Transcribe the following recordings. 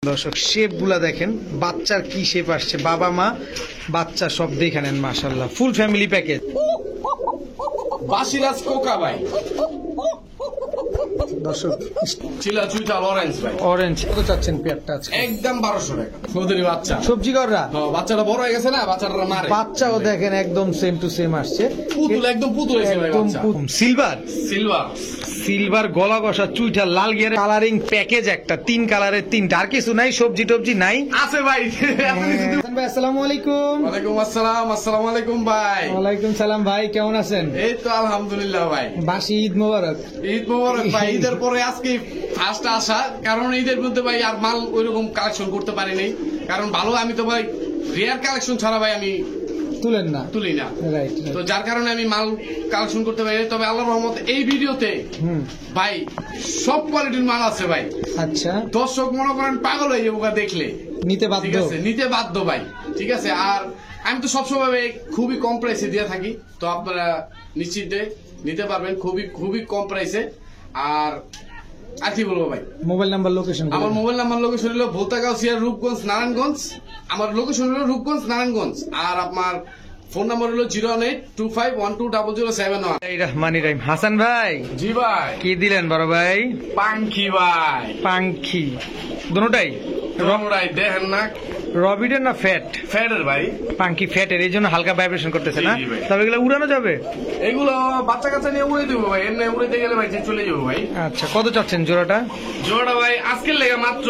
দর্শক শেপ গুলা দেখেন, বাচ্চার কি শেপ আসছে, বাবা মা বাচ্চা সব দেখে নেন মাশাআল্লাহ, ফুল ফ্যামিলি প্যাকেজ। বাসিরাজ কোকা ভাই, দর্শক চিলা চুইটা অরেঞ্জ ভাই, অরেঞ্জ কত চাচ্ছেন পেয়ারটা আজকে? একদম 1200 টাকা। ওদেরই বাচ্চা সবজি কররা বাচ্চাটা বড় হয়ে গেছে না, বাচ্চাটা মারে। বাচ্চাও দেখেন একদম সেম টু সেম আসছে, পুতুল একদম পুতুল হয়েছে ভাই বাচ্চা। সিলভার সিলভার সিলভার গলা কষা চুইটা লাল গিয়ারে কালারিং প্যাকেজ একটা, 3 কালারের 3, আর কিছু নাই, সবজি টবজি নাই আছে ভাই। ভাই আসসালামু আলাইকুম। ওয়ালাইকুম আসসালাম। আসসালামু আলাইকুম ভাই। ওয়ালাইকুম সালাম ভাই, কেমন আছেন? এই তো আলহামদুলিল্লাহ ভাই। বাসি ঈদ মোবারক। ঈদ মোবারক ভাই। ঈদের পরে আজকে ফার্স্ট আসা, কারণ ঈদের মধ্যে ভাই আর মাল ওইরকম কালেকশন করতে পারি নাই, কারণ ভালো আমি তো ভাই রেয়ার কালেকশন ছাড়া ভাই আমি তুলেন না, তুলি না, রাইট। তো যার কারণে আমি মাল কালেকশন করতে পারি। তবে আল্লাহর রহমত এই ভিডিওতে ভাই সব কোয়ালিটির মাল আছে ভাই। আচ্ছা, দর্শক মনে করেন পাগল হয়ে যাবো দেখলে, নিতে ঠিক বাধ্য। আছে, নিতে বাধ্য ভাই, ঠিক আছে। আর আমি তো সবসময় ভাই খুবই কম প্রাইসে দিয়ে থাকি, তো আপনারা নিশ্চিন্তে নিতে পারবেন খুবই খুবই কম প্রাইসে। আর আর কি বলবো ভাই, মোবাইল নাম্বার লোকেশন আমার মোবাইল নাম্বার লোকেশন হলো ভোলতাগাঁও, রূপগঞ্জ, নারায়ণগঞ্জ। আমার লোকেশন হলো রূপগঞ্জ, নারায়ণগঞ্জ। আর আপনার ফোন নাম্বার হলো 082512007 রহমানির রহিম। হাসান ভাই, জি ভাই। কি দিলেন বড় ভাই? পাঙ্খি ভাই, পাঙ্খি দুটোটাই রমরাই দেখেন না, রবিডের না ফ্যাট? ফ্যাটের ভাই। পাঙ্খি ফ্যাটের, এই জন্য হালকা ভাইব্রেশন করতেছে না? জি, জি ভাই। তবে এগুলো উড়ানো যাবে? এগুলো বাচ্চা কাচ্চা নিয়ে উড়ে দেবো ভাই, এমনি উড়ে গেলে ভাই যে চলে যাবো ভাই। আচ্ছা, কত চাচ্ছেন জোড়াটা? জোড়া ভাই আজকের লেগে মাত্র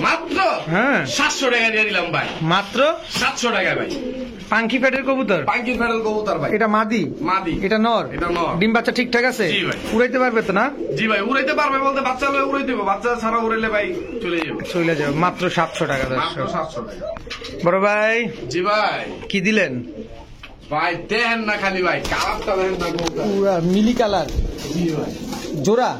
মাত্র হ্যাঁ 700 টাকা দিয়ে দিলাম ভাই, মাত্র 700 টাকা ভাই। পাঙ্খি ফ্যাটের কবুতর, পাঙ্কির ফেডাল কবুতর ভাই। এটা মাদি, মাদি, এটা নর। এটা নর। ডিম বাচ্চা ঠিকঠাক আছে? জি ভাই। উড়াইতে পারবে তো না? জি ভাই, উড়াইতে পারবে বলতে বাচ্চা হলে উড়াই দেবো, বাচ্চা ছাড়া উড়াইলে ভাই চলে যাবো। চলে যাবে মাত্র 700 টাকা। মাত্র দর্শক 700 টাকা। বড় ভাই জি ভাই। কি দিলেন? ভাই দেখেন না খালি ভাই, কালারটা দেখেন না কবুতর। পুরা মিলি কালার জি ভাই। জোড়া,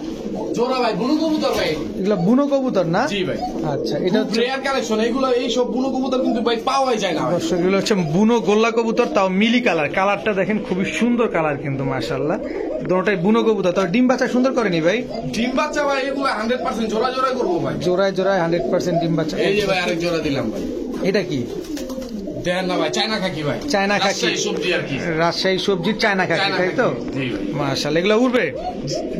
জোড়া ভাই, বুনো কবুতর ভাই। এগুলো বুনো কবুতর না? জি ভাই। আচ্ছা, এটা হচ্ছে রেয়ার কালেকশন এগুলো, এই সব বুনো কবুতর কিন্তু ভাই পাওয়াই যায় না ভাই। দর্শক, এগুলো হচ্ছে বুনো গোল্লা কবুতর, তাও মিলি কালার। কালারটা দেখেন খুবই সুন্দর কালার কিন্তু মাশাআল্লাহ, দুটোটাই বুনো কবুতর। তাও ডিম বাচ্চা সুন্দর করেনি ভাই? ডিম বাচ্চা ভাই এগুলো 100% জোড়া জোড়া করবো ভাই। জোড়ায় জোড়ায় 100% ডিম বাচ্চা। এই যে ভাই আরেক জোড়া দিলাম ভাই। এটা কি? দেখেন না ভাই, চায়না খাকি ভাই, চায়না খাকি, রাজশাহী সবজি আর কি। রাজশাহী সবজির চায়না খাকি, চায়না তাই তো? খাকি, জি ভাই। মাশাআল্লাহ, এগুলো উড়বে?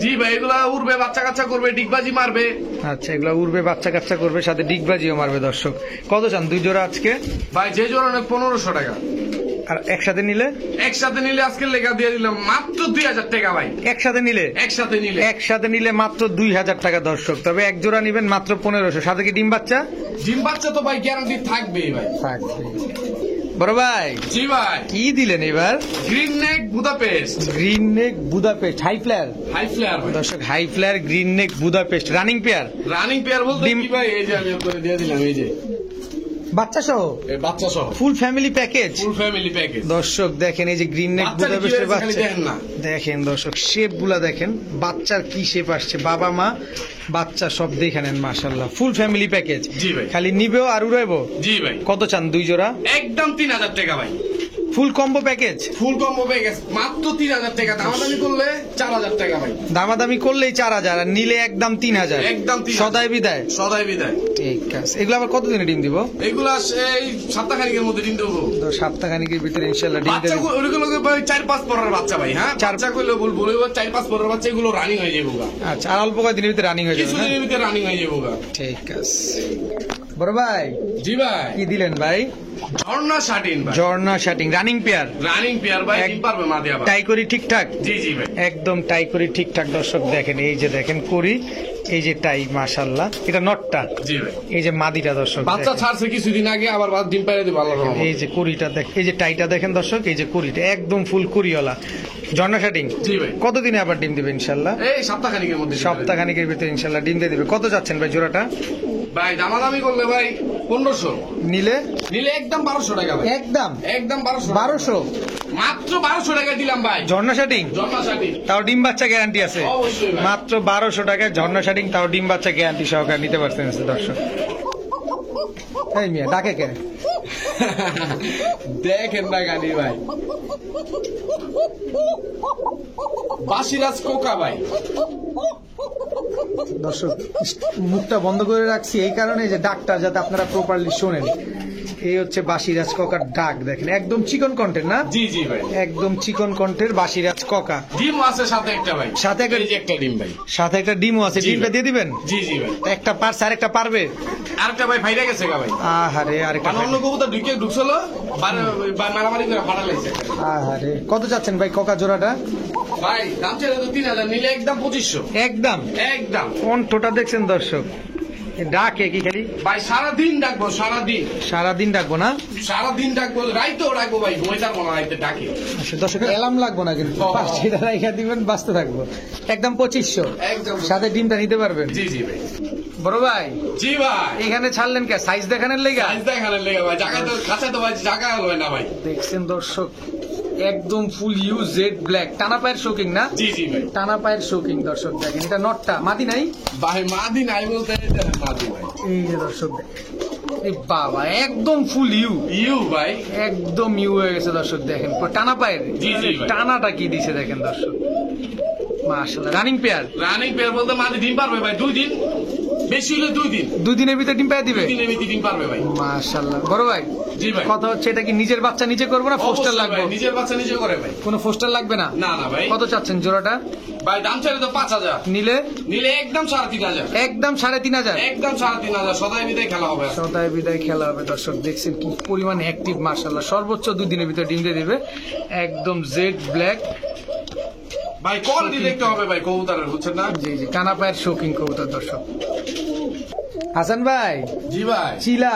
জি ভাই, এগুলা উড়বে, বাচ্চা কাচ্চা করবে, ডিগবাজি মারবে। আচ্ছা, এগুলো উড়বে, বাচ্চা কাচ্চা করবে, সাথে ডিগবাজিও মারবে। দর্শক কত চান দুই জোড়া আজকে? ভাই যে জোড়া নেই 1500 টাকা, আর একসাথে নিলে? একসাথে নিলে আজকের লেখা দিয়ে দিলাম মাত্র 2000 টাকা ভাই। একসাথে নিলে? একসাথে নিলে, একসাথে নিলে মাত্র 2000 টাকা দর্শক। তবে এক জোড়া নিবেন মাত্র 1500, সাথে কি ডিম বাচ্চা? ডিম বাচ্চা তো ভাই গ্যারান্টি থাকবেই ভাই। থাকবে। বড় ভাই জি ভাই। কি দিলেন এবার? Green neck Budapest, green neck Budapest high flyer. High flyer ভাই। দর্শক high flyer green neck Budapest running pair, running pair বলতে ডিম- কি ভাই, এই যে আমি করে দিয়ে দিলাম, এই যে বাচ্চা সহ এই বাচ্চা সহ ফুল family package. Full family package. দর্শক দেখেন এই যে গ্রিন নেক বাচ্চার কি বুদাপেস্টের হয়েছে খালি বাচ্চা দেখেন না। দেখেন দর্শক, শেপ গুলা দেখেন, বাচ্চার কি শেপ আসছে, বাবা মা বাচ্চা সব দেখে নেন মাশাআল্লাহ, ফুল ফ্যামিলি প্যাকেজ। জি ভাই। খালি নিবেও আর উড়াইবো। জি ভাই, কত চান দুই জোড়া? একদম 3000 টাকা ভাই। ফুল কম্বো প্যাকেজ, ফুল কম্বো প্যাকেজ মাত্র 3000 টাকা, দামাদামি করলে 4000 টাকা ভাই। দামাদামি করলেই 4000, আর নিলে একদম 3000। একদম 3000। সদাই বিদায়। সদাই বিদায়। ঠিক আছে, এগুলো আবার কতদিনে ডিম দিব? এগুলা এই সপ্তাহখানিকের মধ্যে ডিম দেবো। তো সপ্তাহখানিকের ভিতরে ইনশাআল্লাহ ডিম বাচ্চা দেবে। ওইগুলো ভাই 4-5 পরের বাচ্চা ভাই, হ্যাঁ চার- বাচ্চা কইলে বলবো 4-5 পরের বাচ্চা, এগুলো রানিং হয়ে যাবো গা। আচ্ছা, আর অল্প কয়েকদিনের ভিতরে রানিং হয়ে যাবে না? কিছুদিনের ভিতরে রানিং হয়ে যাবো গা। ঠিক আছে। বড় ভাই জি ভাই। কি দিলেন ভাই? ঝর্ণা শাটিন ভাই, ঝর্ণা satin running pair, running pair ভাই, এক- ডিম পারবে মাদি আবার। টাই করি ঠিকঠাক? জি জি ভাই। একদম টাই করি ঠিকঠাক। দর্শক দেখেন, এই যে দেখেন করি, এই যে টাই মাশাআল্লাহ, এটা নটটা, জি ভাই। এই যে মাদিটা দর্শক বাচ্চা দেখেন। ছাড়ছে কিছুদিন আগে, আবার ডিম পাইরে দেবো আল্লাহর রহমতে। এই যে করিটা দেখ, এই যে টাইটা দেখেন দর্শক, এই যে করিটা একদম ফুল করিওয়ালা ঝর্ণা শাটিং। জি ভাই। কতদিনে আবার ডিম দিবে ইনশাআল্লাহ? এই সপ্তাহখানিকের মধ্যে ডিম পাইরে দেবো। সপ্তাহখানিকের ভিতরে ইনশাআল্লাহ ডিম দিয়ে দিবে। কত যাচ্ছেন ভাই জোড়াটা? ভাই দামাদামি করলে ভাই 1500, নিলে? নিলে একদম 1200 টাকা ভাই। একদম একদম 1200, 1200। মাত্র 1200 টাকা দিলাম ভাই। ঝর্ণা শাটিং, ঝর্ণা শাটিন তাও ডিম বাচ্চা গ্যারান্টি আছে। অবশ্যই ভাই। মাত্র 1200 টাকায় ঝর্ণা শাটিং, তাও ডিম বাচ্চা গ্যারান্টি সহকারে নিতে পারছেন দর্শক। এই মিয়া ডাকে কে? দেখেন না গানি ভাই, বাসিরাজ কোকা ভাই। দর্শক মুখটা বন্ধ করে রাখছি এই কারণে যে ডাকটা যাতে আপনারা প্রপারলি শোনেন। এই হচ্ছে বাসিরাজ ককার ডাক, দেখেন একদম চিকন কণ্ঠের না? জি জি ভাই, একদম চিকন কণ্ঠের বাসিরাজ ককা। ডিম আছে সাথে একটা ভাই, সাথে একটা এই যে একটা ডিম ভাই, সাথে একটা ডিমও আছে। জি ডিমটা ভাই। দিয়ে দিবেন? জি জি ভাই। একটা পারছে আরেকটা পারবে? আরেকটা ভাই ফাইটা গেছে গা ভাই, আহারে আরেকটা মানে অন্য কবুতর ঢুকছিল মারামারি করে ফাটা লাগছে। আহারে কত চাচ্ছেন ভাই ককা জোড়াটা? ভাই দাম ছিল তো 3000, নিলে একদম 2500। একদম একদম কণ্ঠটা দেখছেন দর্শক, ডাকে কি খালি ভাই সারাদিন ডাকবো, সারাদিন সারাদিন ডাকবো না? সারাদিন ডাকবো, রাইতেও ডাকবো ভাই, ঘুমাইতার মনে রাইতে ডাকে। আচ্ছা দর্শক অ্যালার্ম লাগবো না কিন্তু, পাঁচটা রাইখা দিবেন বাঁচতে থাকবো। একদম 2500, একদম। সাথে ডিমটা নিতে পারবেন। জি জি ভাই। বড় ভাই জি ভাই, এখানে ছাড়লেন কে? সাইজ দেখানোর লেগা? আজ দেখানোর লেগে ভাই, জায়গা তো কাছে তো ভাই জায়গা হলো না ভাই। দেখছেন দর্শক একদম ফুল ইউ জেড ব্ল্যাক, টানা পায়ের শোকিং না? জি জি ভাই। টানা পায়ের শোকিং দর্শক দেখেন, এটা নটটা মাদি নাই? ভাই মাদি নাই বলতে মাদি ভাই। এই যে দর্শক দেখেন, এই বাবা একদম ফুল ইউ, ইউ ভাই, একদম ইউ হয়ে গেছে দর্শক দেখেন, টানা পায়ের। জি, জি ভাই। টানাটা কি দিছে দেখেন দর্শক, মাশাআল্লাহ। Running pair? রানিং পেয়ার বলতে মাদি ডিম পারবে ভাই 2 দিন, বেশি হলে 2 দিন, 2 দিনের ভিতরে ডিম পায়ে দিবে? 2 দিনের ভিতরে ডিম পারবে ভাই। মাশাআল্লাহ। বড় ভাই জি ভাই। কথা হচ্ছে এটা কি নিজের বাচ্চা নিজে করবো না পোস্টার অবশ্যই লাগবে? ভাই, নিজের বাচ্চা নিজে করে ভাই, কোনো পোস্টার লাগবে না? না না ভাই। কত চাচ্ছেন জোড়াটা? ভাই দাম চাইলে তো 5000, নিলে? নিলে একদম 3500, একদম 3500। একদম 3500, সদাই বিদায় খেলা হবে। সদায় বিদায় খেলা হবে দর্শক, দেখছেন কি পরিমাণ অ্যাক্টিভ মাশাআল্লাহ। সর্বোচ্চ 2 দিনের ভিতরে ডিম দিয়ে দিবে, একদম জেড ব্ল্যাক। ভাই কোয়ালিটি দেখতে হবে ভাই কবুতরের, বুঝছেন না? জি জি, টানা পায়ের শৌখিন কবুতর দর্শক। হাসান ভাই জি ভাই। চিলা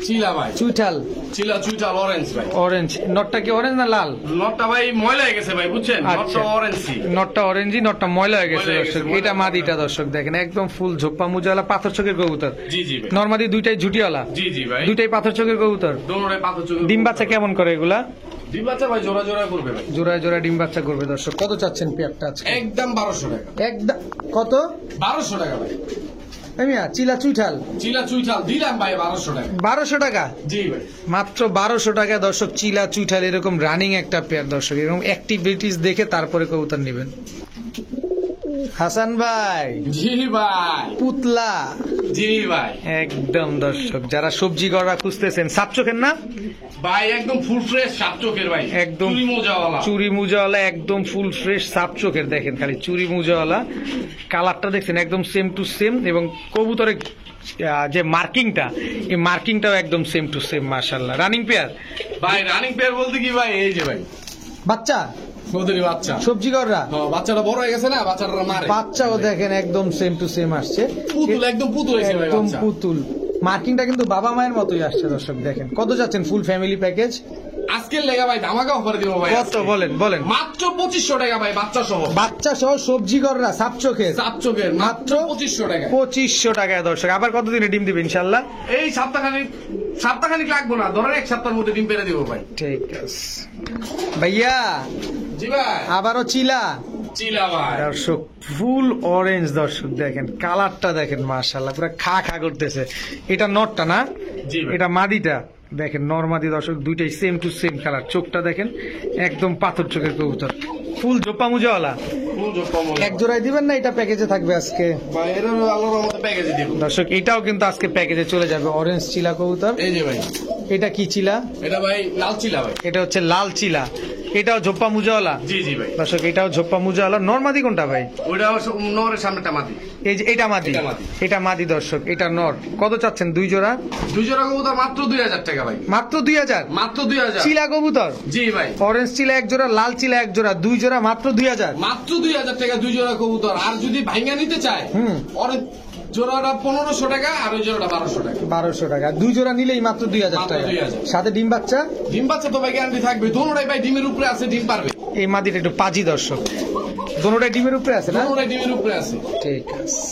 চিলা ভাই, চুইঠাল চিলা চুইটাল অরেঞ্জ ভাই। অরেঞ্জ, নটটা কি অরেঞ্জ না লাল? নটটা ভাই ময়লা হয়ে গেছে ভাই, বুঝছেন? নটটা অরেঞ্জ। নটটা অরেঞ্জই, নটটা ময়লা হয়ে গেছে ময়লা হয়ে গেছে, দর্শক। ময়লা এটা হয়ে মাদিটা দর্শক দেখেন, একদম ফুল ঝোপ্পা মুজালা পাথর চোখের কবুতর। জি জি ভাই। নরমাদি দুইটাই ঝুটিওয়ালা, জি জি ভাই। দুইটাই পাথর চোখের কবুতর। দোনোটাই পাথর চোখে। ডিম বাচ্চা কেমন করে এগুলা? ডিম বাচ্চা ভাই জোড়া জোড়া করবে ভাই, জোড়ায় জোড়ায় ডিম বাচ্চা করবে দর্শক। কত চাচ্ছেন পেয়ারটা আজকে? একদম 1200 টাকা। একদম কত? 1200 টাকা ভাই। এমিয়া চিলা চুইঠাল চিলা চুইটাল দিলাম ভাই 1200 টাকা। 1200 টাকা? জি ভাই। মাত্র 1200 টাকা দর্শক, চিলা চুইঠাল এরকম রানিং একটা পেয়ার দর্শক। এরকম অ্যাক্টিভিটিস দেখে তারপরে কবুতর নেবেন। হাসান ভাই জি ভাই। পুতলা জি ভাই। একদম দর্শক, যারা সবজি গড়া খুঁজতেছেন, সাপ চোখের না ভাই? একদম ফুল ফ্রেশ সাত চোখের ভাই, একদম চুরি মোজাওয়ালা। চুরি মুজাওয়ালা, একদম ফুল ফ্রেশ সাপ চোখের দেখেন, খালি চুরি মুজাওয়ালা। কালারটা দেখছেন একদম সেম টু সেম, এবং কবুতরের যে মার্কিংটা, এই মার্কিংটাও একদম সেম টু সেম মাশাআল্লাহ। রানিং পেয়ার ভাই? রানিং পেয়ার বলতে কি ভাই, এই যে ভাই বাচ্চা কবুতরি বাচ্চা, সবজি গড়রা বাচ্চাটা বড় হয়ে গেছে না, বাচ্চাটা মারে। বাচ্চাও দেখেন একদম সেম টু সেম আসছে, পুতুল, একদম পুতুল হয়েছে ভাই একদম বাচ্চা। পুতুল। মার্কিংটা কিন্তু বাবা মায়ের মতোই আসছে দর্শক দেখেন। কত যাচ্ছেন ফুল ফ্যামিলি প্যাকেজ? আজকের লেগা ভাই ধামাকা অফার দিব ভাই। কত আজকে। বলেন বলেন? মাত্র 2500 টাকা ভাই, বাচ্চা সহ। বাচ্চা সহ সবজি গড়রা সাপ চোখের সাত চোখের মাত্র মাত্র 2500 টাকা। 2500 টাকায় দর্শক। আবার কতদিনে ডিম দিবে ইনশাল্লাহ? এই সপ্তাহখানিক লাগবো না, ধরেন 1 সপ্তাহের মধ্যে ডিম পেরে দিব ভাই। ঠিক আছে ভাইয়া। জি ভাই। আবারও চিলা চিলা ভাই। দর্শক, ফুল অরেঞ্জ দর্শক দেখেন, কালারটা দেখেন মাশাআল্লাহ, পুরো খা খা করতেছে। এটা নটটা না? জি ভাই। এটা মাদিটা দেখেন, নরমাদি দর্শক, দুইটাই সেম টু সেম কালার। চোখটা দেখেন একদম পাথর চোখের কবুতর, ফুল জোপা মুজাওয়ালা। ফুল জোপা মোজা। এক জোড়ায় দিবেন না এটা প্যাকেজে থাকবে আজকে? ভাই এর আল্লাহর রহমতে প্যাকেজে দিব দর্শক এটাও কিন্তু আজকে প্যাকেজে চলে যাবে, অরেঞ্জ চিলা কবুতর। এই যে ভাই, এটা কি চিলা? এটা ভাই লাল চিলা ভাই। এটা হচ্ছে লাল চিলা, এটাও ঝোপ্পা মুজাওয়ালা। জি জি ভাই। দর্শক এটাও ঝোপ্পা মুজাওয়ালা। নরমাদি কোনটা ভাই? ওইটা নরের সামনেটা মাটি। এই যে এটা মাদি, এটা মাদি। এটা মাদি দর্শক, এটা নর। কত চাচ্ছেন দুই জোড়া? 2 জোড়া কবুতর মাত্র 2000 টাকা ভাই, মাত্র 2000? মাত্র 2000। চিলা কবুতর জি ভাই। অরেঞ্জ চিলা এক জোড়া, লাল চিলা এক জোড়া, দুই জোড়া মাত্র 2000। মাত্র 2000 টাকা 2 জোড়া কবুতর। আর যদি ভাঙা নিতে চায়, ওর জোড়াটা 1500 টাকা, আর ওই জোড়াটা 1200 টাকা। 1200 টাকা, দুই জোড়া নিলেই মাত্র 2000 মাত্র টাকা। 2000। সাথে ডিম বাচ্চা। ডিম বাচ্চা তো ভাই গ্যারান্টি থাকবে, দোনোটাই ভাই ডিমের উপরে আছে, ডিম পারবে। এই মাদিটা একটু পাজি দর্শক, দোনোটাই ডিমের উপরে আছে না? দোনোটাই ডিমের উপরে আছে। ঠিক আছে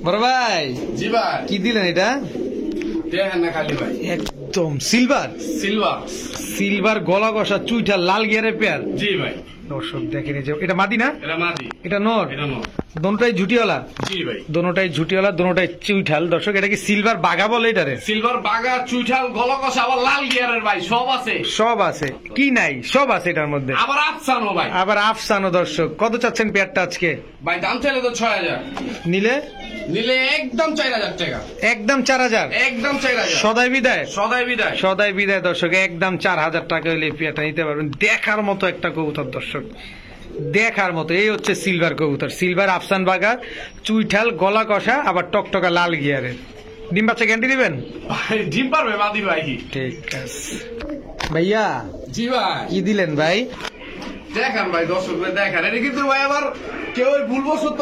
বড় ভাই, জি ভাই। কি দিলেন এটা? দেখেন না খালি ভাই, একদম সিলভার, সিলভার। সিলভার গলা কষা চুইটা লাল গিয়ারের পেয়ার জি ভাই। দর্শক দেখেন, এই যে এটা মাদি না, এটা মাটি, এটা নর, এটা নর। দোনোটাই ঝুটিওয়ালা। জি ভাই। দোনোটাই ঝুটিওয়ালা, দোনোটাই চুইঠাল দর্শক। এটা কি সিলভার বাঘা বলে এটারে? সিলভার বাগা, চুইঠাল, গলকষা, আবার লাল গিয়ারের ভাই, সব আছে। সব আছে, কি নাই সব আছে এটার মধ্যে। আবার আফসানো ভাই। আবার আফসানো দর্শক। কত চাচ্ছেন পেয়ারটা আজকে? ভাই দাম চাইলে তো 6000, নিলে নিলে একদম 4000 টাকা, একদম 4000, একদম 4000, সদাই বিদায়, সদাই বিদায়। সদাই বিদায় দর্শক, একদম 4000 টাকা হলে এই পেয়ারটা নিতে পারবেন। দেখার মতো একটা কবুতর দর্শক, দেখার মতো। এই হচ্ছে সিলভার কবুতর, সিলভার আফসান বাগা, চুইঠাল, গলা কষা, আবার টকটকা লাল গিয়ারের। ডিম বাচ্চা গ্যারান্টি দিবেন? ভাই ডিম পারবে মাদি ভাই। ঠিক আছে ভাইয়া, জি ভাই, কি দিলেন ভাই? দেখান ভাই, দর্শকদের দেখান। এটা কিন্তু ভাই আবার কেউ ভুলবশত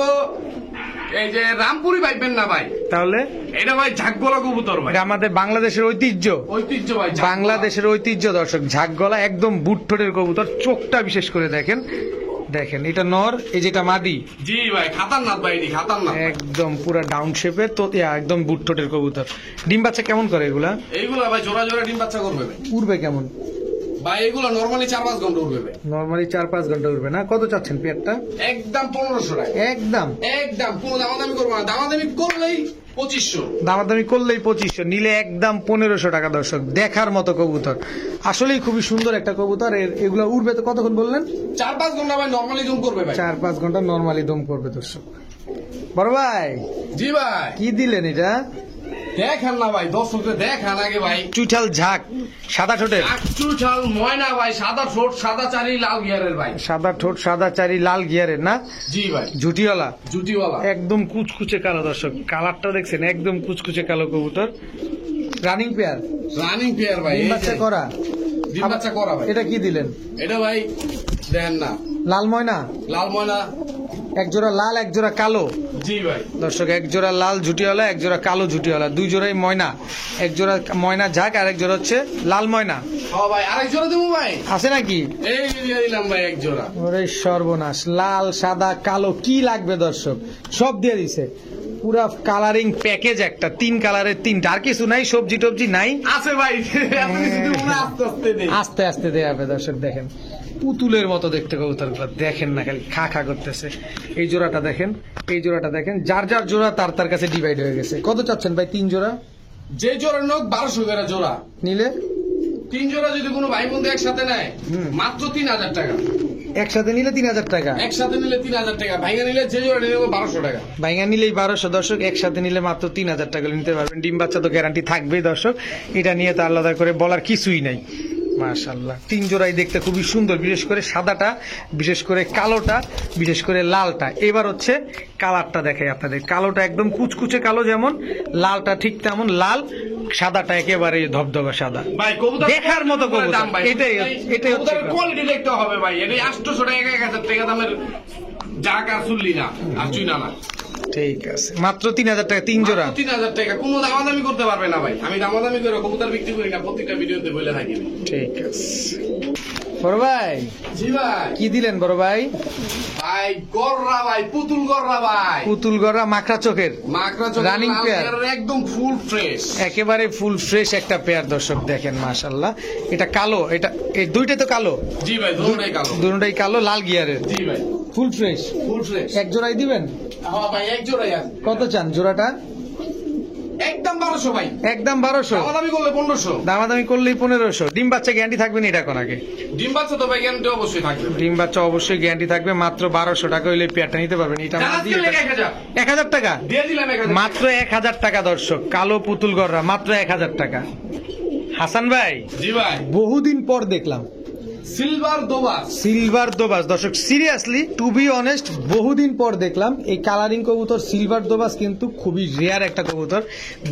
এই যে রামপুরি পাইবেন না ভাই, তাহলে এটা ভাই ঝাকগলা কবুতর ভাই, এটা আমাদের বাংলাদেশের ঐতিহ্য, ঐতিহ্য ভাই, ঝাকগলা। বাংলাদেশের ঐতিহ্য দর্শক, ঝাকগলা, একদম বুট ঠোঁটের কবুতর। চোখটা বিশেষ করে দেখেন, দেখেন এটা নর, এই যেটা মাদি। জি ভাই, খাতারনাথ ভাই, এটি খাতারনাথ, একদম পুরা ডাউন শেপের তো, একদম বুট ঠোঁটের কবুতর। ডিম বাচ্চা কেমন করে এগুলা? এইগুলা ভাই জোড়া জোড়া ডিম বাচ্চা করবে ভাই। উড়বে কেমন ভাই এগুলো নরমালি 4-5 ঘন্টা উঠবে ভাই, নরমালি 4-5 ঘন্টা উড়বে না? কত চাচ্ছেন পেয়ারটা? একদম 1500 টাকা, একদম একদম কোনো দামাদামি করবো না, দামাদামি করলেই 2500, দামাদামি করলেই 2500, নিলে একদম 1500 টাকা দর্শক। দেখার মতো কবুতর, আসলেই খুবই সুন্দর একটা কবুতর। এগুলো উড়বে তো কতক্ষণ বললেন? 4-5 ঘন্টা ভাই নরমালি জুম করবে ভাই, 4-5 ঘন্টা নরমালি দম করবে দর্শক। বড় ভাই, জি ভাই, কি দিলেন এটা? দেখান না ভাই, দর্শকদের দেখান আগে ভাই। চুইঠাল ঝাঁক, সাদা ঠোঁটের, একটু ঝাল ময়না ভাই, সাদা ঠোঁট, সাদা চারি, লাল গিয়ারের ভাই। সাদা ঠোঁট, সাদা চারি, লাল গিয়ারের না? জি ভাই, ঝুটিওয়ালা, জুটিওয়ালা, একদম কুচকুচে কালো দর্শক। কালারটা দেখছেন, একদম কুচকুচে কালো কবুতর। রানিং পেয়ার, রানিং পেয়ার ভাই, ডিম এই বাচ্চা যে, করা। ডিম বাচ্চা করা ভাই। এটা কি দিলেন? এটা ভাই দেখেন না, লাল ময়না, লাল ময়না, এক জোড়া লাল, এক জোড়া কালো জি ভাই, দর্শক। এক জোড়া লাল ঝুটিওয়ালা, এক জোড়া কালো ঝুটিওয়ালা, দুই জোড়াই ময়না। এক জোড়া ময়না ঝাঁক, আর এক জোড়া হচ্ছে লাল ময়না। ও ভাই আরেক জোড়া দেবো ভাই, আছে নাকি? এই দিয়ে দিলাম ভাই এক জোড়া। ওরে সর্বনাশ, লাল, সাদা, কালো, কি লাগবে দর্শক? সব দিয়ে দিছে, পুরা কালারিং প্যাকেজ একটা, 3 কালারের 3টা, আর কিছু নাই, সবজি টবজি নাই। আছে ভাই, এত কিছু দেবো না, আস্তে আস্তে দেই। আস্তে আস্তে দেয়া হবে দর্শক। দেখেন পুতুলের মতো দেখতে কবুতরগুলো, দেখেন না খালি খা খা করতেছে। এই জোড়াটা দেখেন, এই জোড়াটা দেখেন, যার যার জোড়া তার তার কাছে ডিভাইড হয়ে গেছে। কত চাচ্ছেন ভাই 3 জোড়া যে জোড়া নোক 1200 করে জোড়া, নিলে? 3 জোড়া যদি কোনো ভাই বন্ধু একসাথে নেয় মাত্র 3000 টাকা, একসাথে নিলে 3000 টাকা, একসাথে নিলে 3000 টাকা, ভাইয়া নিলে যে জোড়া নিলে 1200 টাকা। ভাইঙ্গা নিলেই 1200 দর্শক, একসাথে নিলে মাত্র 3000 টাকা নিতে পারবেন। ডিম বাচ্চা তো গ্যারান্টি থাকবেই দর্শক, এটা নিয়ে তো আলাদা করে বলার কিছুই নাই। মাশাআল্লাহ, 3 জোড়াই দেখতে খুবই সুন্দর, বিশেষ করে সাদাটা, বিশেষ করে কালোটা, বিশেষ করে লালটা। এবার হচ্ছে কালারটা দেখাই আপনাদের। কালোটা একদম কুচকুচে কালো যেমন, লালটা ঠিক তেমন লাল, সাদাটা একেবারে ধবধবা সাদা। ভাই কবুতর দেখার মতো কবুতর, দাম ভাই, এটাই এটাই হচ্ছে কবুতরের কোয়ালিটি দেখতে হবে ভাই। এটা 800 টাকা 1000 টাকা দামের জাক আর চুল্লি না, আর চুইনা না। ঠিক আছে, মাত্র 3000 টাকা 3 জোড়া। 3000 টাকা, কোনো দামাদামি করতে পারবে না ভাই। আমি দামাদামি করে কবুতর বিক্রি করি না, প্রত্যেকটা ভিডিওতে বলে থাকি। ঠিক আছে বড় ভাই, জি ভাই, কি দিলেন বড় ভাই? ভাই গররা ভাই, পুতুল গররা ভাই, পুতুল গড়া, মাখরা চোখের, মাকড়া চোখ, রানিং লাল পেয়ার, গিয়ারের একদম ফুল ফ্রেশ, একেবারে ফুল ফ্রেশ একটা পেয়ার দর্শক। দেখেন মাশাআল্লাহ, এটা কালো, এটা এই দুইটাই তো কালো, জি ভাই দুটোটাই কালো, দুটোটাই কালো, লাল গিয়ারের, জি ভাই ফুল ফ্রেশ। Full fresh. এক জোড়াই দিবেন? হ্যাঁ ভাই এক জোড়াই আছে। কত চান জোড়াটা? একদম 1200 ভাই, একদম 1200, দামাদামি করলে 1500। দামাদামি করলেই 1500। ডিম বাচ্চা গ্যারান্টি থাকবে না এটা কোন আগে? ডিম বাচ্চা তো ভাই গ্যারান্টি অবশ্যই থাকবে। ডিম বাচ্চা অবশ্যই গ্যারান্টি থাকবে, মাত্র 1200 টাকা হইলে পেয়ারটা নিতে পারবেন। এটা জানাজ মাদি, কিনলে এটা 1000 1000 টাকা দিয়ে দিলাম, 1000 মাত্র 1000 টাকা দর্শক। কালো পুতুল গড়রা মাত্র 1000 টাকা। হাসান ভাই, জি ভাই, বহুদিন পর দেখলাম সিলভার দোবাস, সিলভার দোবাস দর্শক। সিরিয়াসলি টু বি অনেস্ট, বহুদিন পর দেখলাম এই কালারিং কবুতর সিলভার দোবাস, কিন্তু খুবই রেয়ার একটা কবুতর।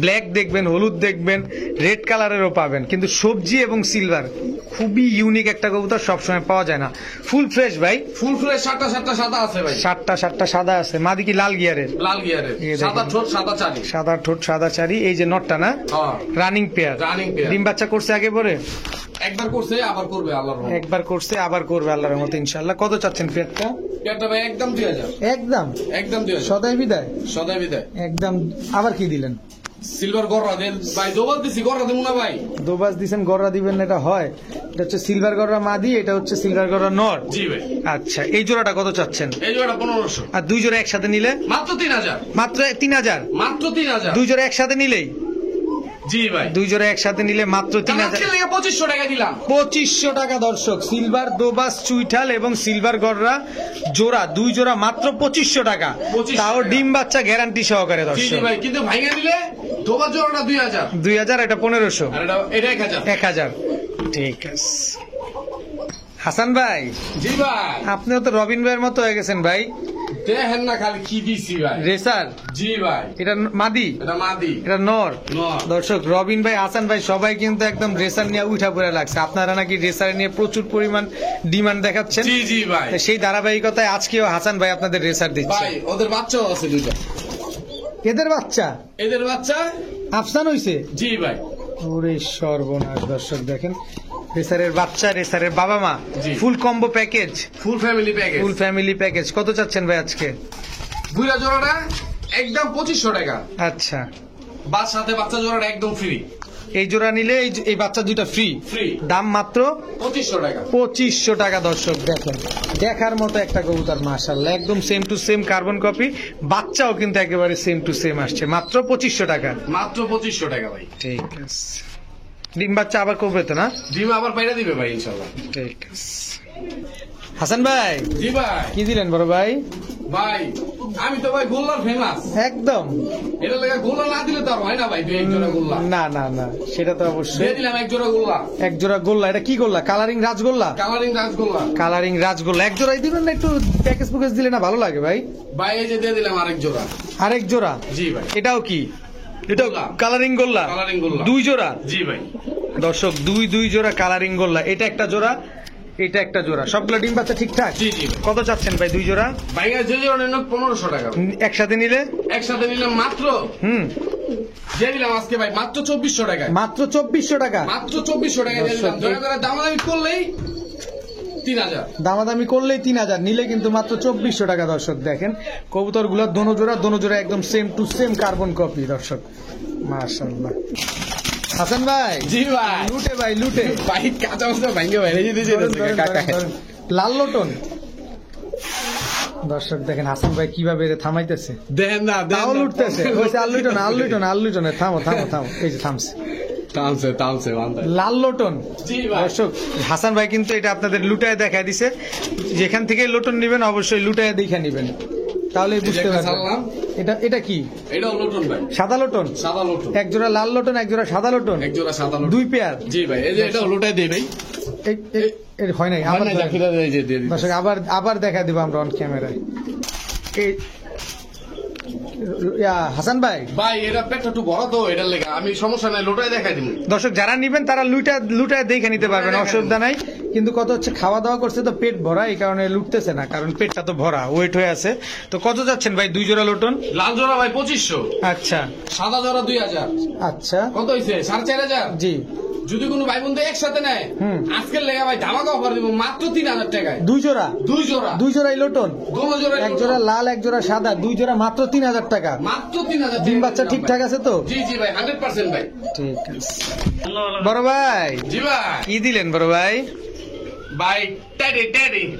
ব্ল্যাক দেখবেন, হলুদ দেখবেন, রেড কালারেরও পাবেন, কিন্তু সবজি এবং সিলভার খুবই ইউনিক একটা কবুতর, সবসময় পাওয়া যায় না। ফুল ফ্রেশ ভাই, ফুল ফ্রেশ, 7টা সাদা আছে ভাই, 7টা সাদা আছে। মাদি কি লাল গিয়ারের? লাল গিয়ারের, এই দেখেন। সাদা ঠোঁট, সাদা চারি, সাদা ঠোঁট, সাদা চারি। এই যে নটটা না, হ্যাঁ রানিং পেয়ার, রানিং পেয়ার। ডিম বাচ্চা করছে আগে পরে? একবার করছে আবার করবে আল্লাহর রহমতে। একবার করছে আবার করবে আল্লাহর মতো ইনশাআল্লাহ। কত চাচ্ছেন পেয়ারটা? পেয়ারটা ভাই একদম 2000, একদম একদম 2000, সদাই বিদায়, সদাই বিদায়। একদম। আবার কি দিলেন? সিলভার গররা দেন ভাই, দোবাস দিছি, গররা দেবো না ভাই? দোবাস দিছেন, গররা দিবেন না, এটা হয়? এটা হচ্ছে সিলভার গররা মাদি, এটা হচ্ছে সিলভার গররা নর। জি ভাই। আচ্ছা, এই জোড়াটা কত চাচ্ছেন? এই জোড়া 1500, আর দুই জোড়া একসাথে নিলে? মাত্র 3000, মাত্র 3000। মাত্র 3000, দুই জোড়া একসাথে নিলেই জি ভাই দুই জোড়া একসাথে নিলে মাত্র 3000 আজকের লেগে 2500 টাকা দিলাম। 2500 টাকা দর্শক। সিলভার দোবাস চুইঠাল এবং সিলভার গররা জোড়া, দুই জোড়া মাত্র 2500 টাকা, 2500 তাও টাকা। ডিম বাচ্চা গ্যারান্টি সহকারে জি জি দর্শক। ভাই, কিন্তু ভাইঙ্গা নিলে দোবার জোড়াটা 2000 2000, এটা 1500, আর এটা 1000। 1000। ঠিক আছে হাসান ভাই, জি ভাই, আপনিও তো রবিন ভাইয়ের মতো হয়ে গেছেন ভাই। দেখেন না খালি কি দিছি ভাই। রেসার, জি ভাই, এটা মাদি, এটা মাদি এটা নর। নর। দর্শক রবিন ভাই, হাসান ভাই সবাই কিন্তু একদম রেসার নিয়ে উঠা পড়ে লাগছে। আপনারা নাকি রেসার নিয়ে প্রচুর পরিমাণ ডিমান্ড দেখাচ্ছেন। জি জি ভাই। তো সেই ধারাবাহিকতায় আজকেও হাসান ভাই আপনাদের রেসার দিচ্ছে। ভাই ওদের বাচ্চাও আছে দুইটা। এদের বাচ্চা এদের বাচ্চা আফসান হইছে। জি ভাই। ওরে সর্বনাশ দর্শক, দেখেন রেসারের বাচ্চা, রেসারের বাবা মা, জি। Full combo package, full family package. Full family package. কত চাচ্ছেন ভাই আজকে? বুইরা জোড়াটা একদম 2500 টাকা। আচ্ছা, বাস সাথে বাচ্চা জোড়াটা একদম ফ্রি। এই জোড়া নিলে এই বাচ্চা দুইটা ফ্রি। ফ্রি। দাম মাত্র 2500 টাকা। 2500 টাকা দর্শক। দেখেন দেখার মতো একটা কবুতর মাশাআল্লাহ, একদম same to same carbon copy, বাচ্চাও কিন্তু একেবারে সেম টু সেম আসছে, মাত্র 2500 টাকা। মাত্র 2500 টাকা ভাই। ঠিক আছে, ডিম বাচ্চা আবার করবে তো না? ডিম আবার বাইরে দিবে ভাই ইনশাআল্লাহ। ঠিক আছে হাসান ভাই, জি ভাই। কি দিলেন বড় ভাই? ভাই আমি তো ভাই গোল্লার ফেমাস। একদম এটা লেগে গোল্লা না দিলে তো আর হয় না ভাই। দুই এক জোড়া গোল্লা না না না, সেটা তো অবশ্যই। দিয়ে দিলাম এক জোড়া গোল্লা। এক জোড়া গোল্লা, এটা কি গোল্লা? কালারিং রাজগোল্লা। কালারিং রাসগোল্লা। কালারিং রাজগোল্লা এক জোড়াই দিবেন না? একটু প্যাকেজ প্যাকেজ দিলে না ভালো লাগে ভাই। ভাই এই যে দিয়ে দিলাম আরেক জোড়া। আরেক জোড়া? জি ভাই। এটাও কি? এটা গোল্লা। কালারিং গোল্লা। কালারিং গোল্লা। দুই জোড়া জি ভাই। দর্শক, দুই জোড়া কালারিং গোল্লা। এটা একটা জোড়া, এটা একটা জোড়া, সবগুলো ডিম বাচ্চা ঠিকঠাক। জি জি ভাই। কত চাচ্ছেন ভাই দুই জোড়া? ভাইয়া যে জোড়া নিল 1500 টাকা। একসাথে নিলে? একসাথে নিলাম মাত্র দিয়ে দিলাম আজকে ভাই মাত্র 2400 টাকা। মাত্র 2400 টাকা। মাত্র 2400 টাকা দিয়ে দিলাম। দয়া করে দামাদামি করলেই 3000। দামাদামি করলেই 3000, নিলে কিন্তু মাত্র 2400 টাকা। দর্শক দেখেন কবুতর গুলো দোনো জোড়া একদম same to same carbon copy দর্শক, মাশাআল্লাহ। হাসান ভাই, জি ভাই। লুটে ভাই লুটে। ভাই কাঁচা মশলা ভাঙ্গে বাইরে যেতে কাকা। লাল লটন দর্শক দেখেন হাসান ভাই কিভাবে এর থামাইতেছে। দেন না তাও লুটতেছে। কইছে আল্লুটন, থামো। এই যে থামছে। টানছে বান্দা। লাল লটন। জি ভাই। দর্শক হাসান ভাই কিন্তু এটা আপনাদের লুটায় দেখায় দিছে। যেখান থেকে লটন নিবেন অবশ্যই লুটায় দেখে নিবেন, তাহলে বুঝতে একটা পারবেন। ছাড়লাম। এটা কি? এটাও লটন ভাই। সাদা লটন। সাদা লটন। এক জোড়া লাল লটন, এক জোড়া সাদা লটন, এক জোড়া সাদা লটন। দুই পেয়ার। জি ভাই, এই যে এটাও লুটাই দেই ভাই। এর হয় নাই, হয় আবার না, ধরেন। জাফিরা দেই যে দিয়ে দিই। দর্শক আবার দেখা দিব আমরা অন ক্যামেরায়। হাসান ভাই, ভাই এটা পেটটা একটু বড় তো, এটার লেগে আমি সমস্যা নাই, লুটাই দেখাই দিব। দর্শক যারা নিবেন তারা লুটায় দেখে নিতে পারবেন, অসুবিধা নাই। কিন্তু কত হচ্ছে, খাওয়া দাওয়া করছে তো পেট ভরা, এই কারণে লুটতেছে না, কারণ পেটটা তো ভরা, ওয়েট হয়ে আছে। তো কত যাচ্ছেন ভাই দুই জোড়া লটন? লাল জোড়া ভাই 2500। আচ্ছা সাদা জোড়া 2000। আচ্ছা, কত হইছে? 4500। জি। যদি কোনো ভাই বন্ধু একসাথে নেয়, আজকের লেগে ভাই ধামাকা অফার দিব মাত্র 3000 টাকায়। দুই জোড়া? দুই জোড়াই লটন, দোনো জোড়া। এক জোড়া লাল এক জোড়া সাদা, দুই জোড়া মাত্র 3000 টাকা। মাত্র 3000। ডিম বাচ্চা ঠিকঠাক আছে তো? জি জি ভাই, 100% ভাই। ঠিক আছে বড় ভাই, জি ভাই। কি দিলেন বড় ভাই? ভাই টেডি।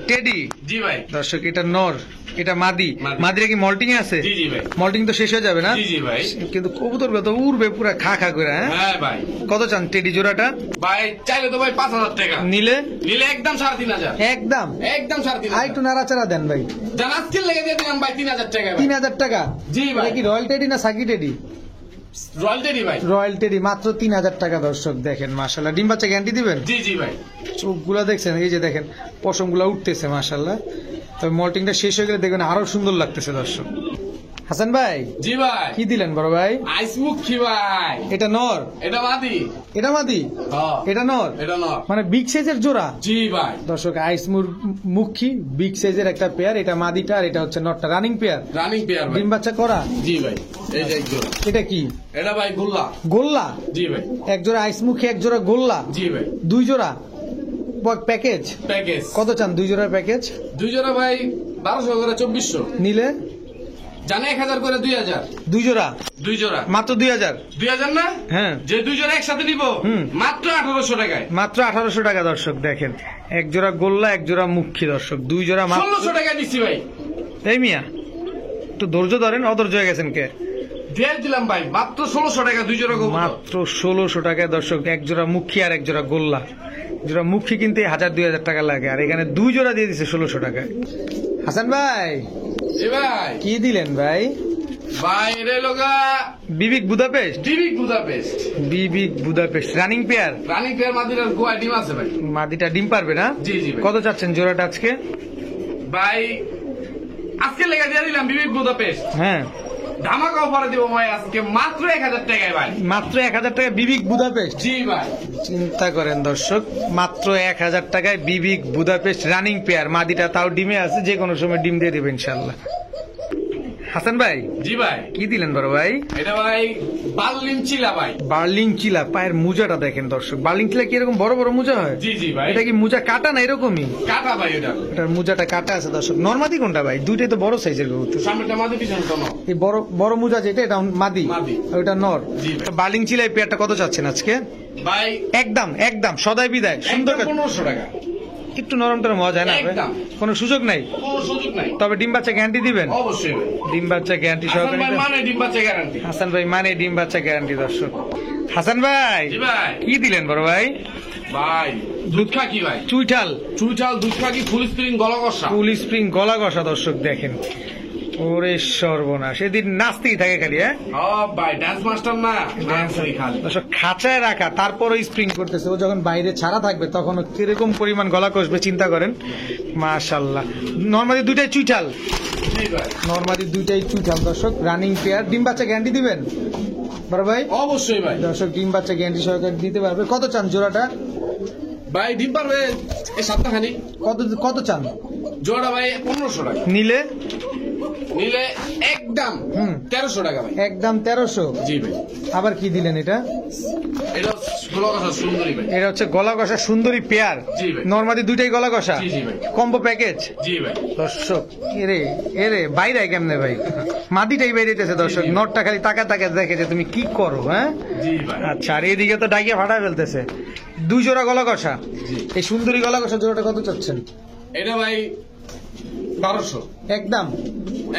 টেডি। জি ভাই। দর্শক এটা নর, এটা মাদি। মাদি। মাদিরা কি মল্টিং এ আছে? জি জি ভাই। মল্টিং তো শেষ হয়ে যাবে না? জি জি ভাই। কিন্তু কবুতর তো উড়বে পুরা খা করে। হ্যাঁ হ্যাঁ ভাই। কত চান টেডি জোড়াটা? ভাই চাইলে তো ভাই 5000 টাকা। নিলে একদম 3500। একদম একদম আর 3500। একটু নাড়াচাড়া দেন ভাই। জান আজকের লেগে দিয়ে দিলাম ভাই 3000 টাকা। 3000 টাকা? জি ভাই। এটা কি রয়্যাল টেডি না সাকি টেডি? রয়্যাল টেডি ভাই। রয়্যাল টেডি, মাত্র 3000 টাকা। দর্শক দেখেন মাশাআল্লাহ, ডিম বাচ্চা গ্যারান্টি দিবেন? জি জি ভাই। চোখগুলা দেখছেন, এই যে দেখেন পশমগুলা উঠতেছে মাশাআল্লাহ। তবে মল্টিংটা শেষ হয়ে গেলে দেখবেন আরো সুন্দর লাগতেছে দর্শক। হাসান ভাই, জি ভাই। কি দিলেন বড় ভাই? আইসমুখী ভাই। এটা নর, এটা মাদি। এটা মাদি, হ্যাঁ। এটা নর। এটা নর। মানে বিগ সাইজের জোড়া। জি ভাই। দর্শক মুখী বিগ সাইজের একটা পেয়ার, এটা মাদিটা আর এটা হচ্ছে নটটা, রানিং পেয়ার। রানিং পেয়ার ভাই। ডিম বাচ্চা করা? জি ভাই। এই যে এক জোড়া। এটা কি? এটা ভাই গোল্লা। গোল্লা? জি ভাই। এক জোড়া আইসমুখী, এক জোড়া গোল্লা। জি ভাই। দুই জোড়া প্যাকেজ? প্যাকেজ। কত চান দুই জোড়ার প্যাকেজ? দুই জোড়া ভাই 1200 করে 2400। নিলে? জানে 1000 করে 2000। দুই জোড়া? দুই জোড়া মাত্র 2000। 2000 না? হ্যাঁ, যে দুই জোড়া একসাথে নিব মাত্র 1800 টাকায়। মাত্র 1800 টাকা। দর্শক দেখেন এক জোড়া গোল্লা, এক জোড়া মুখী। দর্শক দুই জোড়া মাত্র 1600 টাকায় দিচ্ছি ভাই। এই মিয়া একটু ধৈর্য ধরেন, অধৈর্য হয়ে গেছেন কে? দিয়ে দিলাম ভাই মাত্র 1600 টাকা 2 জোড়া কবুতর। মাত্র 1600 টাকায় দর্শক, এক জোড়া মুখী আর এক জোড়া গোল্লা। জোড়া মুখী কিনতে 1000-2000 টাকা লাগে, আর এখানে 2 জোড়া দিয়ে দিচ্ছে 1600 টাকায়। হাসান ভাই জি ভাই। কি দিলেন ভাই? ভাই রে লগা বিবিক বুদাপেস্ট। ডিবিক বুদাপেস্ট। বিবিক Budapest running pair. Running pair মাদিরার গোয়া ডিম আছে ভাই। মাদিটা ডিম পারবে না? জি জি ভাই। কত চাচ্ছেন জোড়াটা আজকে? ভাই আজকে লেগে দিয়ে দিলাম বিবিক বুদাপেস্ট। হ্যাঁ, ধামাকা অফারে দিব ভাই আজকে মাত্র 1000 টাকায় ভাই। মাত্র 1000 টাকায় বিবিক বুদাপেস্ট। জি ভাই। চিন্তা করেন দর্শক, মাত্র 1000 টাকায় বিবিক বুদাপেস্ট রানিং পেয়ার। মাদিটা তাও ডিমে আছে, যে কোনো সময় ডিম দিয়ে দেবে ইনশাল্লাহ। হাসান ভাই জি ভাই। কি দিলেন বড় ভাই? এটা ভাই বার্লিন চিলা ভাই। বার্লিং চিলা। পায়ের মুজাটা দেখেন দর্শক, বার্লিং চিলা কি এরকম বড় বড় মুজা হয়? জি জি ভাই। এটা কি মুজা কাটা না এরকমই? কাটা ভাই এটা। এটার মুজাটা কাটা আছে দর্শক। নরমাদি কোনটা ভাই? দুইটাই তো বড় সাইজের কবুতর। সামনেটা মাদি পিছনটা না। এই বড় বড় মুজা যেটা, এটা মাদি, মাদি। ওইটা নর। জি ভাই। তো বার্লিং চিলা এই পেয়ারটা কত চাচ্ছেন আজকে? ভাই একদম একদম সদাই বিদায় সুন্দর। 1500 টাকা। একটু নরম টরম হওয়া যায় না ভাই? একদম। কোনো সুযোগ নাই? কোনো সুযোগ নাই। তবে ডিম বাচ্চা গ্যারান্টি দিবেন? অবশ্যই ভাই। ডিম বাচ্চা গ্যারান্টি হাসান সহকারে ভাই দিবেন? মানে ডিম বাচ্চা গ্যারান্টি। হাসান ভাই মানে ডিম বাচ্চা গ্যারান্টি দর্শক। হাসান ভাই জি ভাই। কি দিলেন বড় ভাই? ভাই দুধ খাকি ভাই। চুইঠাল। চুইচাল দুধ খাকি ফুল স্প্রিং গলা কষা। ফুল স্প্রিং গলা কষা দর্শক দেখেন। ওরে সর্বনাশ, এদিন নাচতেই থাকে খালি। হ্যাঁ ভাই ডান্স মাস্টার না, ডান্সারই খালি। দর্শক খাঁচায় রাখা, তারপরও স্প্রিং করতেছে। ও যখন বাইরে ছাড়া থাকবে তখন ও কিরকম পরিমাণ গলা কষবে চিন্তা করেন। মাশাল্লাহ। নর্মালি দুইটাই চুইঠাল। জি ভাই। নর্মালি দুইটাই চুইঠাল দর্শক, রানিং পেয়ার। ডিম বাচ্চা গ্যারান্টি দিবেন বড় ভাই? অবশ্যই ভাই। দর্শক ডিম বাচ্চা গ্যারান্টি সহকারে দিতে পারবে। কত চান জোড়াটা? ভাই ডিম পারবে এই সপ্তাহখানি। কত কত চান জোড়া ভাই 1500 টাকা। নিলে? নিলে একদম 1300 টাকা ভাই। একদম 1300। জি ভাই। আবার কি দিলেন এটা? এটা গলা কষা সুন্দরী ভাই। এটা হচ্ছে গলা কষা সুন্দরী পেয়ার। জি ভাই। নর্মালি দুইটাই গলা কষা। জি জি ভাই। Combo package. জি ভাই। দর্শক এরে এরে বাইরে কেমনে ভাই? মাটিটাই বাইরেতেছে দর্শক। জি, জি। নটটা খালি তাকা তাকা দেখে যে তুমি কি করো। হ্যাঁ জি ভাই। আচ্ছা, আর এদিকে তো ডাকিয়ে ফাটা ফেলতেছে। 2 জোড়া গলা কষা। জি। এই সুন্দরী গলা কষা জোড়াটা কত চাচ্ছেন? এটা ভাই 1200। একদম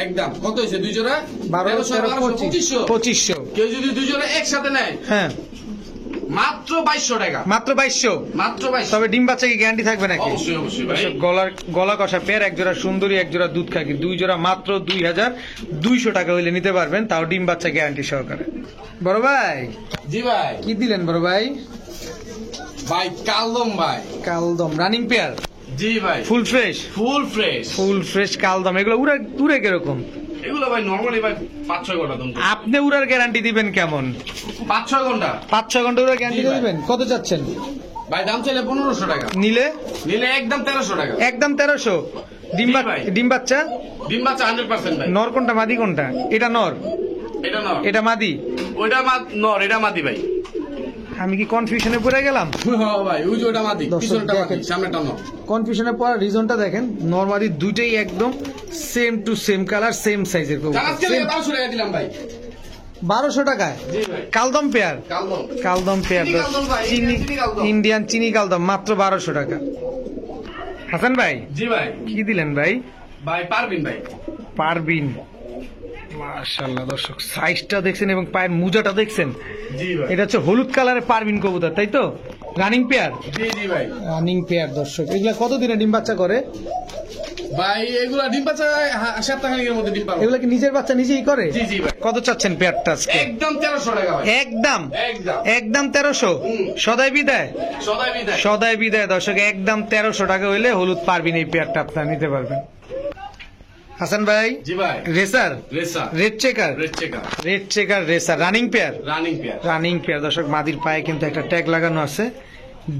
একদম কত হয়েছে 2 জোড়া? 12, 13, 2500। 2500। কেউ যদি 2 জোড়া একসাথে নেয় হ্যাঁ মাত্র 2200 টাকা। মাত্র 2200। মাত্র 2200। তবে ডিম বাচ্চা কি গ্যারান্টি থাকবে নাকি? অবশ্যই অবশ্যই ভাই। গলা কষা পেয়ার, এক জোড়া সুন্দরী, এক জোড়া দুধ খাকি, 2 জোড়া মাত্র 2200 টাকা হইলে নিতে পারবেন, তাও ডিম বাচ্চা গ্যারান্টি সহকারে। বড় ভাই জি ভাই। কি দিলেন বড় ভাই? ভাই কালদম ভাই। কালদম রানিং পেয়ার। জি ভাই। Full fresh. Full fresh. Full fresh কালদম। এগুলো উড়ে উড়ে কিরকম? এগুলো ভাই নরমালি ভাই 5-6 ঘন্টা দম। আপনি উড়ার গ্যারান্টি দিবেন কেমন? 5-6 ঘন্টা। 5-6 ঘন্টা উড়ার গ্যারান্টি জি ভাই। দিবেন? কত চাচ্ছেন? ভাই দাম চাইলে 1500 টাকা। নিলে? নিলে একদম 1300 টাকা। একদম 1300। ডিম জি ভাই। ডিম বাচ্চা? ডিম বাচ্চা 100% ভাই। নর কোনটা মাদি কোনটা? এটা নর, এটা নর। এটা মাদি। ওইটা নর, এটা মাদি ভাই। আমি কি কনফিউশনে পড়ে গেলাম? হ্যাঁ ভাই ওই যে ওটা মাদি, দর্শক পিছনটা মাদি, দেখেন। সামনেটা নর। কনফিউশনে পড়ার রিজনটা দেখেন। নরমালি দুইটাই একদম same to same colour, same সাইজের আজকে 1200 টাকা দিলাম ভাই। 1200 টাকায় জি ভাই। কালদম পেয়ার। কালদম। কালদম পেয়ার চিনি কালদম ভাই, চিনি চিনি কালদম। ইন্ডিয়ান চিনি কালদম মাত্র 1200 টাকা। হাসান ভাই জি ভাই। কি দিলেন ভাই? ভাই পারবিন ভাই। পারবিন। মাশাআল্লাহ দর্শক, সাইজটা দেখছেন এবং পায়ের মুজাটা দেখছেন। জি ভাই। এটা হচ্ছে হলুদ কালারের পারবিন কবুতর, তাই তো? Running pair. জি জি ভাই। রানিং পেয়ার দর্শক। এগুলা কতদিনে ডিম বাচ্চা করে? ভাই এগুলা ডিম বাচ্চা সপ্তাহখানেকের মধ্যে ডিম পারবো। এগুলা কি নিজের বাচ্চা নিজেই করে? জি জি ভাই। কত চাচ্ছেন পেয়ারটা আজকে? একদম 1300 টাকা ভাই। একদম একদম। একদম 1300। সদাই বিদায়। সদাই বিদায়। সদাই বিদায় দর্শক, একদম 1300 টাকা হইলে হলুদ পারবিন এই পেয়ারটা আপনারা নিতে পারবেন। হাসান ভাই জি ভাই। Racer, racer. Red checker, red checker. Red checker racer running pair. Running pair. Running pair দর্শক, মাদির পায়ে কিন্তু একটা ট্যাগ লাগানো আছে,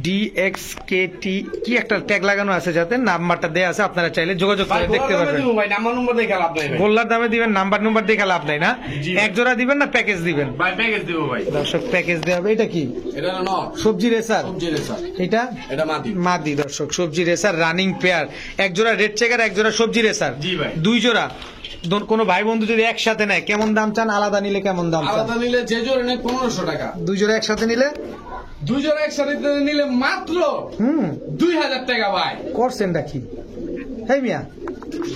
DXKT কি একটা ট্যাগ লাগানো আছে, যাতে নাম্বারটা দেয়া আছে, আপনারা চাইলে যোগাযোগ ভাই করে দেখতে গোলার দামে পারবেন। দিব ভাই, নাম্বার দেখে লাভ নাই ভাই। গোল্লার দামে দিবেন, নাম্বার দেখে লাভ নাই না? জি। এক জোড়া দিবেন না প্যাকেজ দিবেন? ভাই প্যাকেজ দিব ভাই। দর্শক প্যাকেজ দেওয়া হবে। এটা কি? এটা হলো নর। সবজি রেসার। সবজি রেসার। এটা এটা মাদি। মাদি দর্শক, সবজি রেসার রানিং পেয়ার। এক জোড়া রেড চেকার, এক জোড়া সবজি রেসার। জি ভাই। 2 জোড়া। কোন ভাই বন্ধু যদি একসাথে নেয় কেমন দাম চান? আলাদা নিলে কেমন দাম চান? আলাদা নিলে যে জোড়া নেয় 1500 টাকা। 2 জোড়া একসাথে নিলে? 2 জোড়া একসাথে নিলে মাত্র 2000 টাকা ভাই। করছেনটা কি? হেই মিয়া,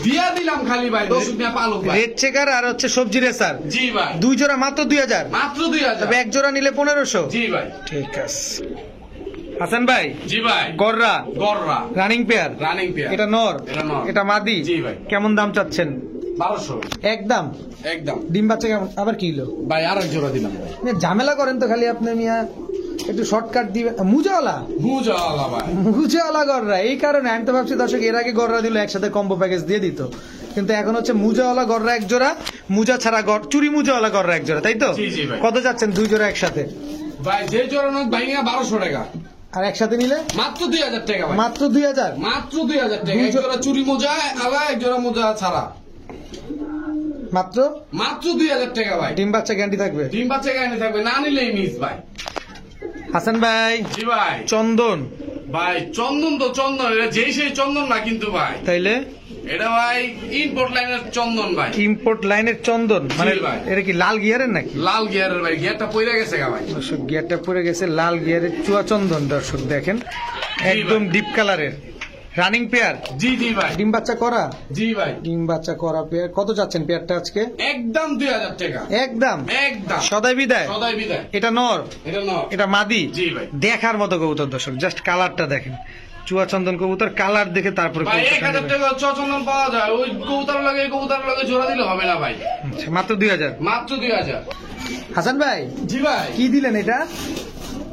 দিয়া দিলাম খালি ভাই দর্শক নিয়ে পালক ভাই। রেড চেকার আর হচ্ছে সবজি রেসার জি ভাই, 2 জোড়া মাত্র 2000, মাত্র 2000। তবে 1 জোড়া নিলে 1500। জি ভাই। ঠিক আছে হাসান ভাই, জি ভাই। গররা গররা রানিং পেয়ার, রানিং পেয়ার। এটা নর, এটা নর। এটা মাদি। জি ভাই। কেমন দাম চাচ্ছেন? 1200 একদম। একদম ডিম বাচ্চা কেমন আবার কি হলো? ভাই, আর এক জোড়া দিলাম ভাই। মিয়া, ঝামেলা করেন তো খালি আপনি মিয়া, একটু শর্টকাট দিবে। মুজাওয়ালা বুঝালা ভাই। মুজাওয়ালা গররা, এই কারণে আমি তো ভাবছি দর্শক এর আগে গররা দিল একসাথে কম্বো প্যাকেজ দিয়ে দিত, কিন্তু এখন হচ্ছে মুজাওয়ালা গররা 1 জোড়া, মুজা ছাড়া চুরি মুজাওয়ালা গররা 1 জোড়া, তাই তো? জি, জি ভাই। কত যাচ্ছেন 2 জোড়া একসাথে? ভাই যে জোড়া নয় ভাই নিয়ে 1200 টাকা, আর একসাথে নিলে মাত্র 2000 টাকা ভাই। মাত্র 2000। মাত্র 2000 টাকা। দুই এক জোড়া চুরি মোজা আবার এক জোড়া মোজা ছাড়া, মাত্র মাত্র 2000 টাকা ভাই। ডিম বাচ্চা গ্যারান্টি থাকবে। ডিম বাচ্চা গায়ে থাকবে, না নিলেই মিস ভাই। হাসান ভাই, জি ভাই। চন্দন ভাই চন্দন তো চন্দন, এটা যেই সেই চন্দন না কিন্তু ভাই, তাইলে এটা ভাই ইম্পোর্ট লাইনের চন্দন ভাই। ইম্পোর্ট লাইনের চন্দন, মানে জি ভাই। এটা কি লাল গিয়ারের নাকি? লাল গিয়ারের ভাই, গিয়ারটা পইরা গেছে গা ভাই। দর্শক গিয়ারটা পড়ে গেছে, লাল গিয়ারের চুয়া চন্দন। দর্শক দেখেন একদম ডিপ কালারের রানিং পেয়ার। জি জি ভাই। ডিম বাচ্চা করা, জি ভাই। ডিম বাচ্চা করা পেয়ার। কত যাচ্ছেন পেয়ারটা আজকে? একদম 2000 টাকা। একদম একদম সদাই বিদায়। সদাই বিদায়। এটা নর, এটা না এটা মাদি। জি ভাই। দেখার মতো কবুতর দর্শক, জাস্ট কালারটা দেখেন, চুয়া চন্দন কবুতর, কালার দেখে তারপরে ভাই কবুতরটা 1000 নেবেন। টাকা চন্দন পাওয়া যায়, ওই কবুতর লাগে কবুতর লাগে জোড়া দিলে হবে না ভাই। আচ্ছা, মাত্র 2000। মাত্র 2000। হাসান ভাই, জি ভাই। কি দিলেন এটা?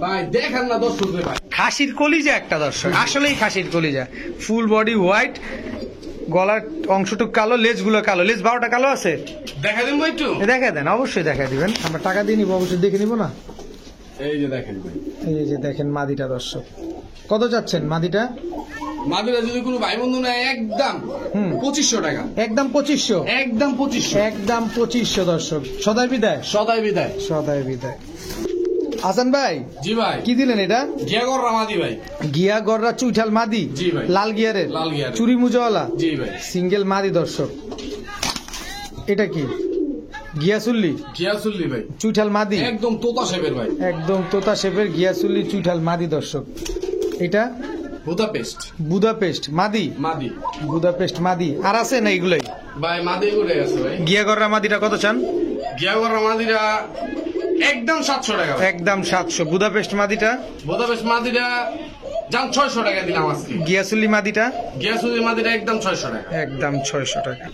ভাই দেখেন না দর্শক ভাই, খাসির কলিজা একটা দর্শক, আসলেই খাসির কলিজা, ফুল বডি হোয়াইট, গলার অংশটুকু কালো, লেজগুলো কালো, লেজ 12টা কালো আছে। দেখা দিন ভাই একটু। দেখা দেন, অবশ্যই দেখা দিবেন, আমরা টাকা দিয়ে নিবো, অবশ্যই দেখে নিবো না। এই যে দেখেন ভাই, এই যে দেখেন মাদিটা দর্শক, কত যাচ্ছেন মাদিটা? মাদুরা যদি কোনো ভাই বন্ধু নেয় একদম 2500 টাকা। একদম 2500। একদম 2500। একদম 2500 দর্শক। সদাই বিদায়। সদাই বিদায়। সদাই বিদায়। হাসান ভাই, জি ভাই। কি দিলেন এটা? গিয়াগর রামাদি ভাই। গিয়া গররা চুইঠাল মাদি। জি ভাই। লাল গিয়ারের, লাল গিয়ারের। চুরি মুজাওয়ালা, জি ভাই। সিঙ্গেল মাদি দর্শক। এটা কি? গিয়াসুল্লি গিয়াসুল্লি ভাই, চুইঠাল মাদি, একদম তোতা শেপের ভাই। একদম তোতা শেপের গিয়াসুল্লি চুইঠাল মাদি দর্শক। এটা বুদাপেস্ট। বুদাপেস্ট মাদি। মাদি বুদাপেস্ট মাদি। আর আছে না এগুলোই? ভাই মাদি উঠে গেছে ভাই। গিয়া গররা মাদিটা কত চান? গিয়াগর রামাদিরা একদম 700 টাকা ভাই। একদম 700। বুদাপেস্ট মাদিটা? বুদাপেস্ট মাদিরা যান 600 টাকা দিলাম আজকে। গিয়াসুল্লি মাদিটা? গিয়াসুল্লি মাদিরা একদম 600 টাকা। একদম 600 টাকা।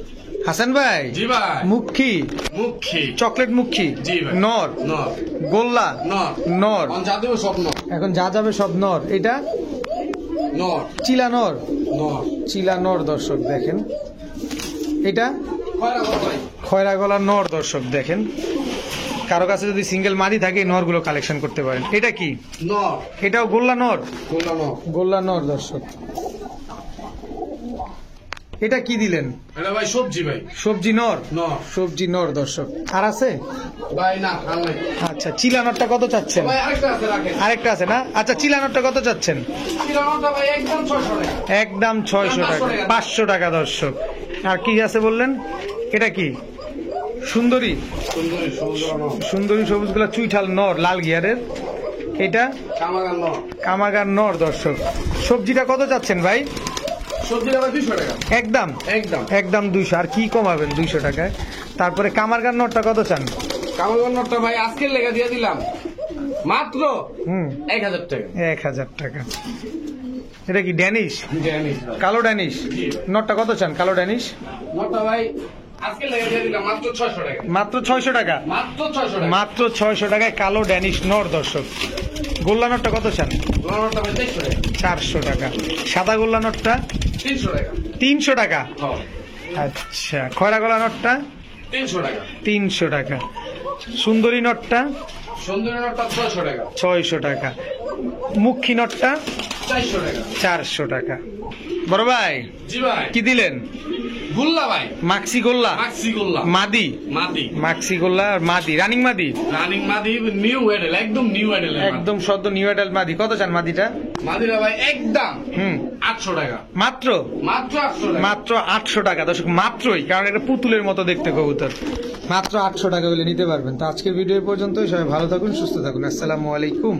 হাসান ভাই, জি ভাই। মুখী, মুখী, চকলেট মুখী, জি ভাই। নর, নর, গোল্লা, নর, নর, অন যা দেব সব নর। এখন যা যাবে সব নর। এটা নর, চিলা নর, নর। চিলা নর দর্শক দেখেন। এটা কয়রা কত ভাই? খয়রা গলার নর দর্শক দেখেন। কারো কাছে যদি সিঙ্গেল মাদি থাকে এই নরগুলো কালেকশন করতে পারেন। এটা কি? নর, এটাও গোল্লা নর, কোনটা নর? গোল্লা নর দর্শক। এটা কি দিলেন? এটা ভাই সবজি ভাই। সবজি নর, নর। সবজি নর দর্শক। আর আছে? ভাই না আর নাই। আচ্ছা, চিলা নরটা কত চাচ্ছেন? ভাই আরেকটা আছে রাখেন। আরেকটা আছে না? আচ্ছা, চিলা নরটা কত চাচ্ছেন? কিলোটা ভাই একদম 600 টাকা। একদম 600 টাকা। 500 টাকা দর্শক। আর কি আছে বললেন? এটা কি? সুন্দরী, সুন্দরী সুন্দর নর। সুন্দরী সবুজগুলা চুইঠাল নর লাল গিয়ারের। এটা কামাগান নর। কামাগার নর দর্শক। সবজিটা কত যাচ্ছেন ভাই? সবজিটা ভাই 200 টাকা। একদম একদম একদম 200। আর কি কমাবেন 200 টাকায়? তারপরে কামারগার নরটা কত চান? কামাগান নরটা ভাই আজকের লেগে দিয়ে দিলাম মাত্র 1000 টাকা। 1000 টাকা। এটা কি ড্যানিশ? জানিস ভাই। কালো ড্যানিশ। জি। নরটা কত চান কালো ড্যানিশ? নরটা ভাই আজকের লেগে দিয়ে দিলাম মাত্র 600 টাকা। মাত্র 600 টাকা। মাত্র 600 টাকা। মাত্র 600 টাকায় কালো ড্যানিশ নর দর্শক। গোল্লা নরটা কত চান? নরটা ভাই 400 টাকা। 400 টাকা। সাদা গোল্লা নরটা 300 টাকা। 300 টাকা। হ্যাঁ, আচ্ছা, খয়রা গোল্লা নরটা 300 টাকা। 300 টাকা। সুন্দরী নরটা সুন্দরী নরটা 600 টাকা। 600 টাকা। মুখী নরটা 400 টাকা। 400 টাকা। বড় ভাই, জি ভাই। কি দিলেন? গুল্লা ভাই, মাক্সি গোল্লা মাক্সি গুল্লা। মাদি। মাদি, মাক্সি গোল্লা আর মাদি, রানিং মাদি, রানিং মাদি, নিউ এডেল, একদম নিউ এডেল। একদম সদ্য নিউ অ্যাডাল মাদি। কত চান মাদিটা? মাদিরা ভাই একদম 800 টাকা। মাত্র মাত্র 800 টাকা। মাত্র 800 টাকা দর্শক, মাত্রই, কারণ এটা পুতুলের মতো দেখতে কবুতর। মাত্র 800 টাকা হলে নিতে পারবেন। তো আজকের ভিডিও পর্যন্তই। সবাই ভালো থাকুন, সুস্থ থাকুন। আসসালামু আলাইকুম।